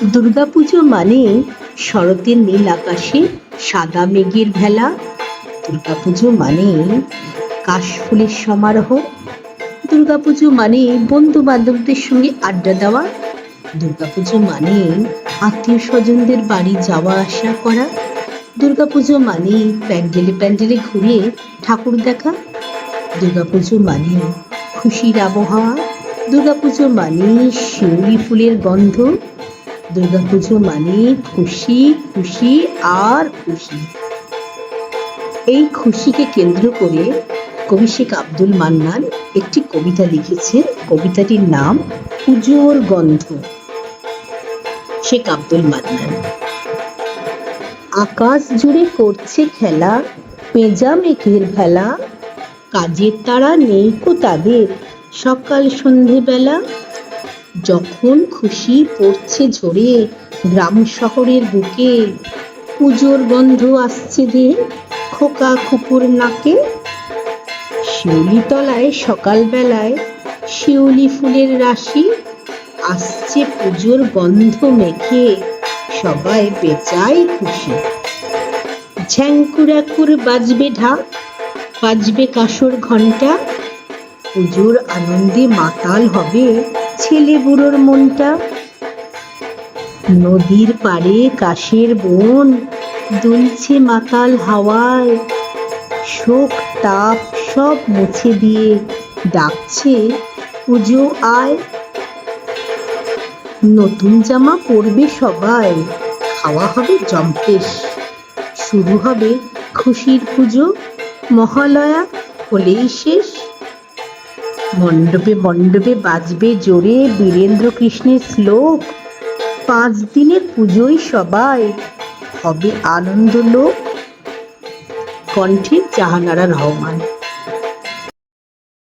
দুর্গাপুজো মানে শরতের নীল আকাশে সাদা মেঘের ভেলা। দুর্গাপুজো মানে কাশফুলের সমারোহ। দুর্গাপুজো মানে বন্ধু বান্ধবদের সঙ্গে আড্ডা দেওয়া। দুর্গাপুজো মানে আত্মীয় স্বজনদের বাড়ি যাওয়া আসা করা। দুর্গাপুজো মানে প্যান্ডেলে প্যান্ডেলে ঘুরে ঠাকুর দেখা। দুর্গাপুজো মানে খুশির আবহাওয়া। দুর্গাপুজো মানে শিউলি ফুলের গন্ধ। দুর্গাপুজো মানে খুশি খুশি আর খুশি। এই খুশিকে কেন্দ্র করে কবি শেখ আব্দুল মান্নান একটি কবিতা লিখেছেন। কবিতাটির নাম পুজোর গন্ধ। শেখ আব্দুল মান্নান। আকাশ জুড়ে করছে খেলা পেঁজা মেঘের ভেলা, কাজের তাড়া নেই কো তাদের সকাল সন্ধেবেলা। যখন খুশি পড়ছে ঝরে গ্রাম শহরের বুকে, পুজোর গন্ধ আসছে যে খোকা খুকুর নাকে। শিউলি তলায় সকালবেলায় শিউলি ফুলের রাশি, আসছে পুজোর গন্ধ মেখে সবাই বেচাই খুশি। ঝ্যাংকুরাকুর বাজবে ঢাক, বাজবে কাসর ঘণ্টা, পুজোর আনন্দে মাতাল হবে ছেলে বুড়োর মনটা। নদীর পাড়ে কাশের বন দুলছে মাতাল হাওয়ায়, শোক তাপ সব মুছে দিয়ে ডাকছে পুজো আয়। নতুন জামা পরবে সবাই, খাওয়া হবে জম্পেশ, শুরু হবে খুশির পুজো, মহালয়া হলেই শেষ। মণ্ডপে মণ্ডপে বাজবে জোরে বীরেন্দ্র কৃষ্ণের শ্লোক, 5 দিনের পুজোয় সবাই হবে আনন্দ লোক। কণ্ঠে জাহানারা রহমান।